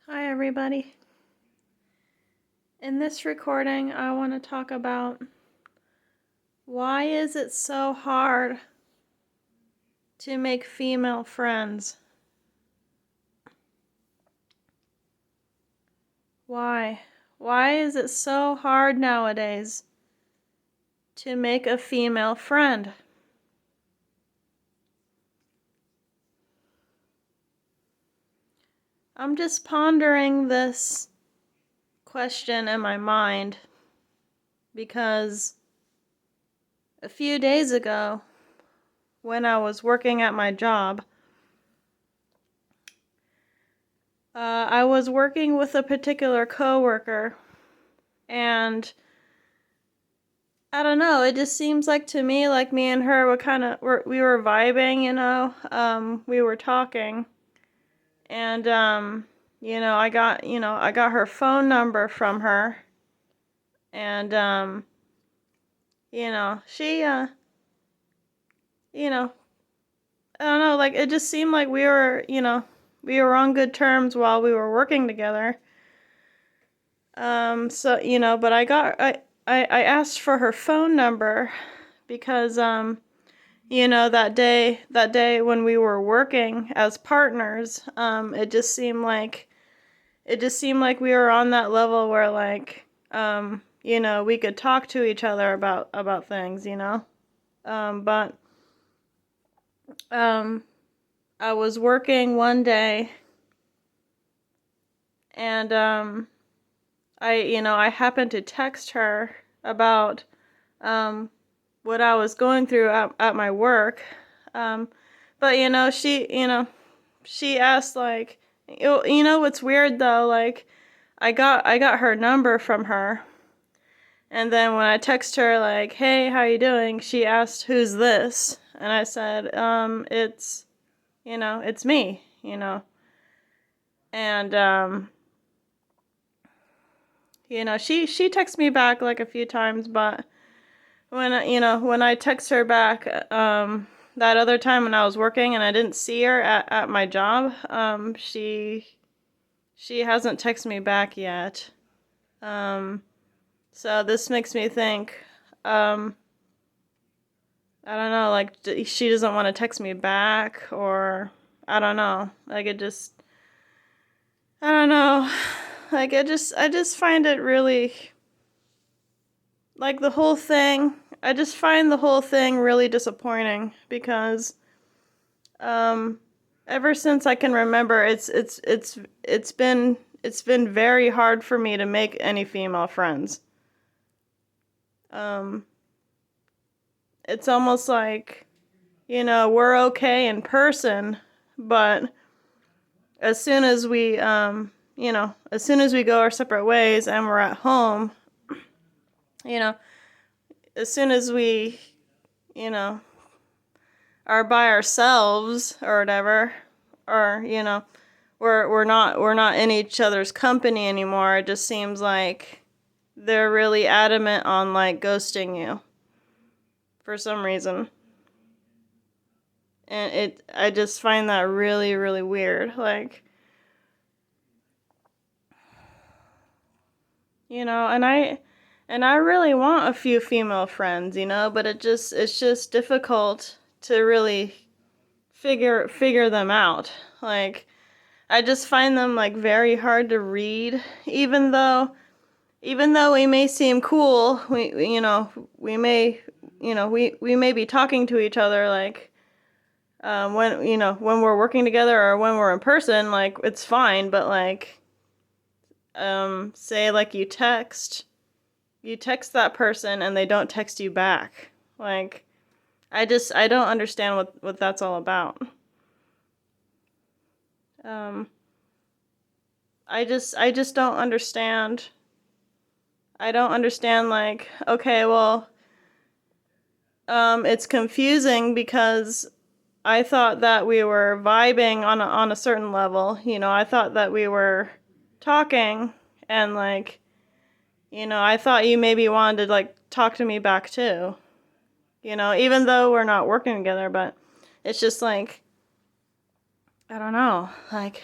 Hi, everybody. In this recording, I want to talk about why is it so hard to make female friends? Why? Why is it so hard nowadays to make a female friend? I'm just pondering this question in my mind because a few days ago, when I was working at my job, I was working with a particular coworker, and I don't know, it just seems like to me like me and her we were vibing, we were talking, and I got her phone number from her, and she you know I don't know, like it just seemed like we were on good terms while we were working together. But I asked for her phone number because that day when we were working as partners, it just seemed like we were on that level where we could talk to each other about things, but I was working one day, and I happened to text her about what I was going through at my work. But she asked, like, what's weird though, like I got her number from her, and then when I text her like, hey, how you doing, she asked, who's this? And I said, it's me, and she texted me back like a few times, but when I text her back, that other time when I was working and I didn't see her at my job, she hasn't texted me back yet. So this makes me think, I don't know, like she doesn't want to text me back, or I don't know, like I don't know, like I just find it really, like I just find the whole thing really disappointing because, ever since I can remember, it's been very hard for me to make any female friends. It's almost like, we're okay in person, but as soon as as soon as we go our separate ways and we're at home, you know, as soon as we, you know, are by ourselves or whatever, or we're not in each other's company anymore. It just seems like they're really adamant on like ghosting you for some reason. And I just find that really, really weird. Like, and I really want a few female friends, but it's just difficult to really figure them out. Like, I just find them like very hard to read, even though we may seem cool, we may be talking to each other like, when we're working together or when we're in person, like it's fine, but like, say like you text that person and they don't text you back. Like, I don't understand what that's all about. Um, I just don't understand. I don't understand, like, okay, well, it's confusing because I thought that we were vibing on a certain level. I thought that we were talking, and like, I thought you maybe wanted to like talk to me back too. Even though we're not working together, but it's just like, I don't know, like,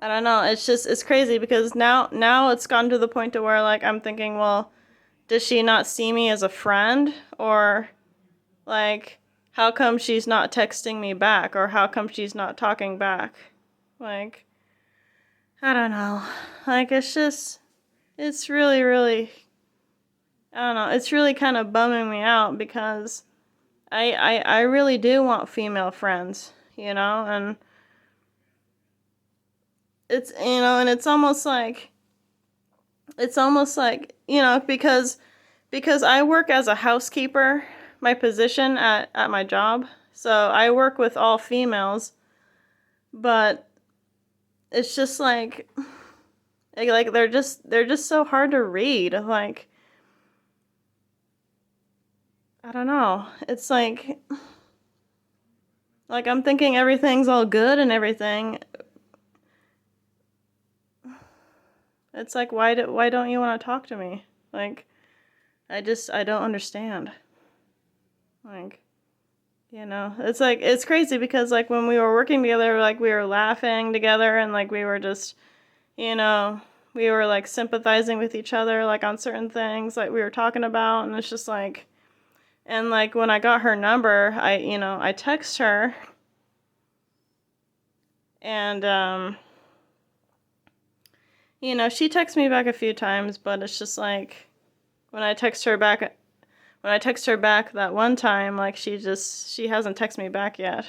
I don't know. It's crazy because now it's gotten to the point to where like I'm thinking, well, does she not see me as a friend, or like how come she's not texting me back, or how come she's not talking back? Like I don't know. Like it's really I don't know. It's really kind of bumming me out because I really do want female friends, and and it's almost like, because I work as a housekeeper, my position at my job. So I work with all females, but it's just like they're just so hard to read. Like I don't know. It's like I'm thinking everything's all good and everything. It's like why don't you want to talk to me? Like I don't understand. Like it's crazy because like when we were working together, like we were laughing together and like we were just, you know, we were like sympathizing with each other like on certain things like we were talking about, and it's just like, and like when I got her number, I text her, and she texts me back a few times, but it's just like when I text her back that one time, like she hasn't texted me back yet.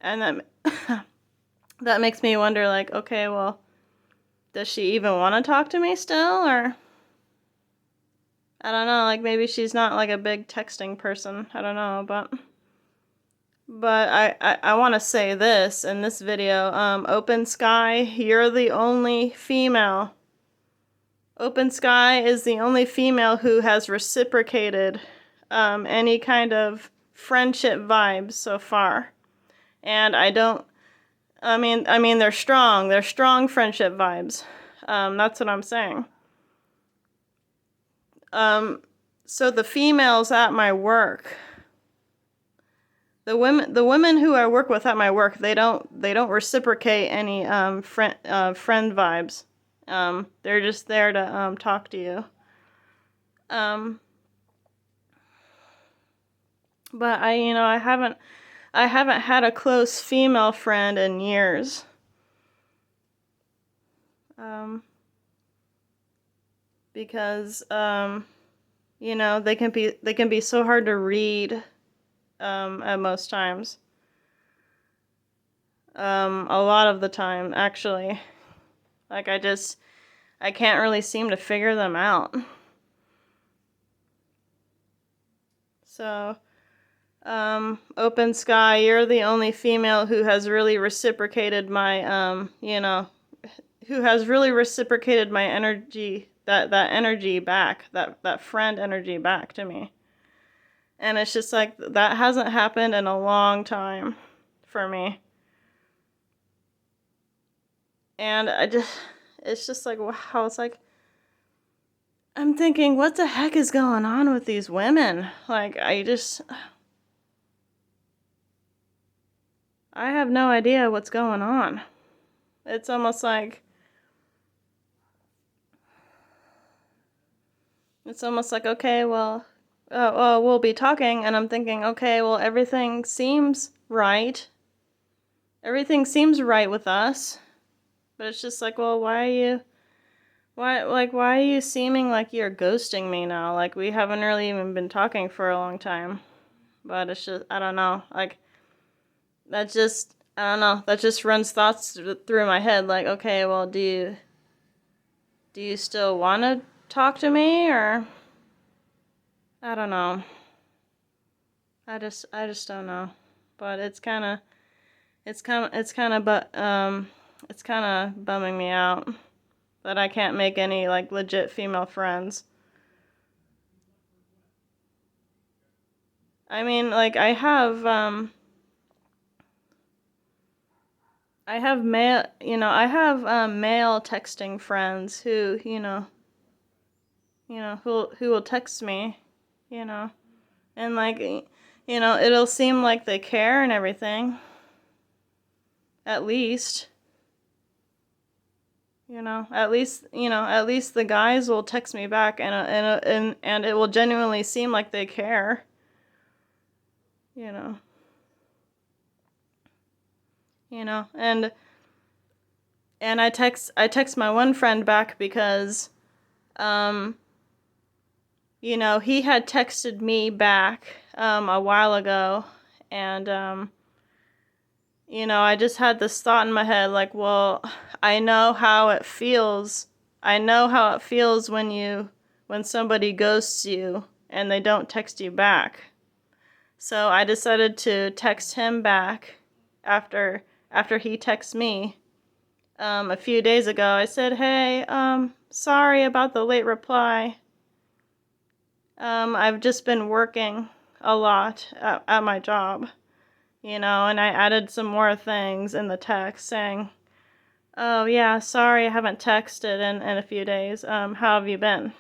And that makes me wonder, like, okay, well, does she even want to talk to me still, or I don't know, like maybe she's not like a big texting person. I don't know, but I want to say this in this video. Open Sky, you're the only female. Open Sky is the only female who has reciprocated any kind of friendship vibes so far. And I mean they're strong. They're strong friendship vibes. That's what I'm saying. So the females at my work, the women who I work with at my work, they don't reciprocate any friend vibes. They're just there to talk to you. But I haven't had a close female friend in years. Because they can be so hard to read at most times. A lot of the time, actually. Like I can't really seem to figure them out. So, Open Sky, you're the only female who has really reciprocated my, who has really reciprocated my energy, that energy back, that friend energy back to me. And it's just like, that hasn't happened in a long time for me. And it's just like, wow, it's like, I'm thinking, what the heck is going on with these women? Like, I have no idea what's going on. It's almost like, okay, well, we'll be talking, and I'm thinking, okay, well, everything seems right. Everything seems right with us. But it's just like, well, why are you seeming like you're ghosting me now? Like, we haven't really even been talking for a long time. But it's just, I don't know. Like, I don't know. That just runs thoughts through my head. Like, okay, well, do you still want to talk to me, or I don't know. I just don't know. But it's kind of bumming me out that I can't make any like legit female friends. I mean, like I have male texting friends who, who will text me, and like, it'll seem like they care and everything. At least, At least the guys will text me back, and it will genuinely seem like they care. You know. And I text my one friend back because he had texted me back a while ago, and I just had this thought in my head, like, well, I know how it feels. I know how it feels when somebody ghosts you and they don't text you back. So I decided to text him back after he texts me a few days ago. I said, "Hey, sorry about the late reply. I've just been working a lot at my job, and I added some more things in the text saying, oh yeah, sorry I haven't texted in a few days. How have you been?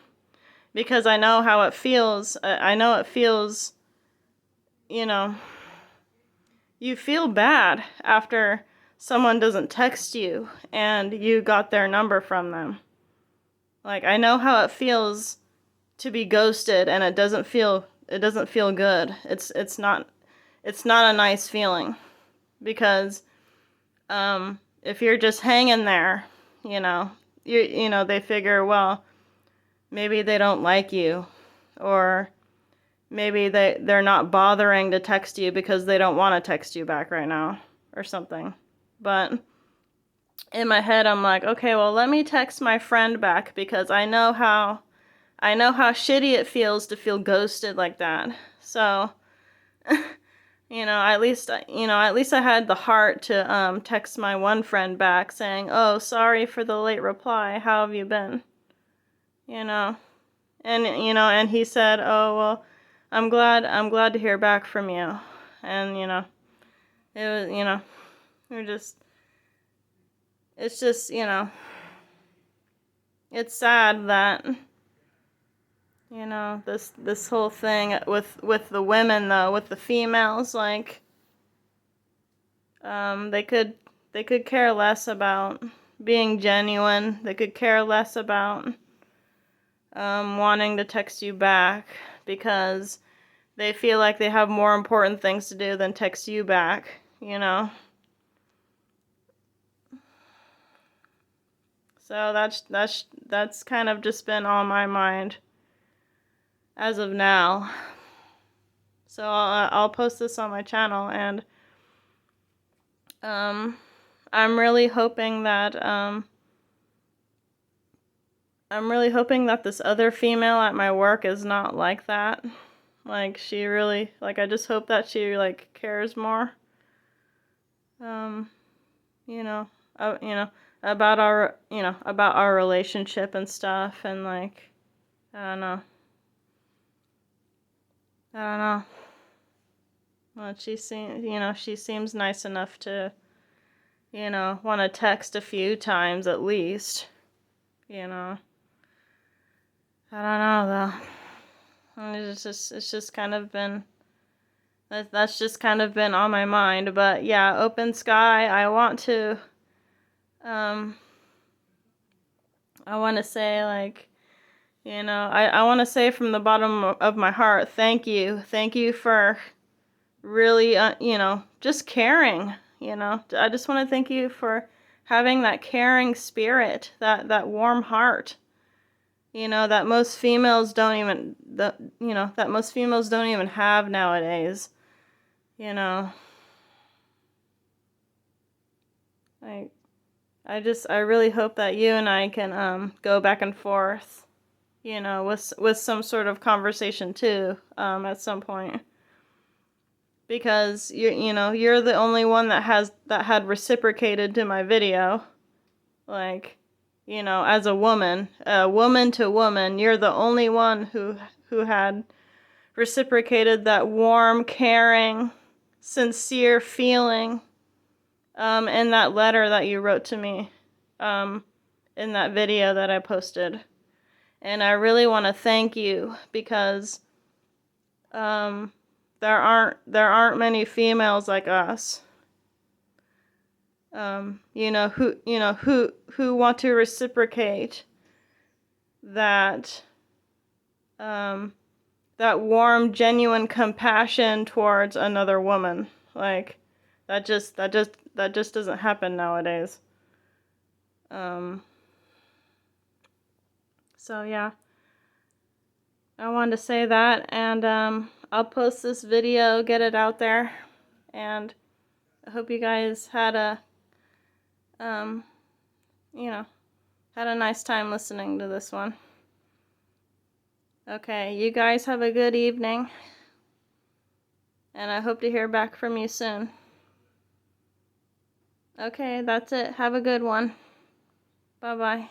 Because I know how it feels. I know it feels, you feel bad after someone doesn't text you and you got their number from them. Like, I know how it feels to be ghosted, and it doesn't feel good. It's not a nice feeling, because if you're just hanging there, they figure, well, maybe they don't like you, or maybe they're not bothering to text you because they don't want to text you back right now or something. But in my head, I'm like, okay, well, let me text my friend back, because I know how shitty it feels to feel ghosted like that. So, at least I had the heart to text my one friend back saying, "Oh, sorry for the late reply. How have you been?" And he said, "Oh, well, I'm glad to hear back from you." And it was, we're just it's just, it's sad that this whole thing with the women, though, with the females, like, they could care less about being genuine. They could care less about wanting to text you back, because they feel like they have more important things to do than text you back, So that's kind of just been on my mind as of now. So I'll post this on my channel, and I'm really hoping that this other female at my work is not like that. Like, she really, like, I just hope that she, like, cares more. You know, about our relationship and stuff, and, like, I don't know. Well, she seems nice enough to, want to text a few times at least. I don't know, though. It's just kind of been, that's just kind of been on my mind. But yeah, Open Sky, I want to say, like, I want to say from the bottom of my heart, thank you for really, just caring. I just want to thank you for having that caring spirit, that warm heart, that most females don't even have nowadays. Like, I really hope that you and I can go back and forth, with some sort of conversation too, at some point. Because you're the only one that had reciprocated to my video. Like, as a woman to woman, you're the only one who had reciprocated that warm, caring, sincere feeling in that letter that you wrote to me in that video that I posted. And I really want to thank you, because there aren't many females like us. who want to reciprocate that, that warm, genuine compassion towards another woman. Like, that just doesn't happen nowadays. So yeah, I wanted to say that, and I'll post this video, get it out there, and I hope you guys had a, had a nice time listening to this one. Okay, you guys have a good evening, and I hope to hear back from you soon. Okay, that's it. Have a good one. Bye-bye.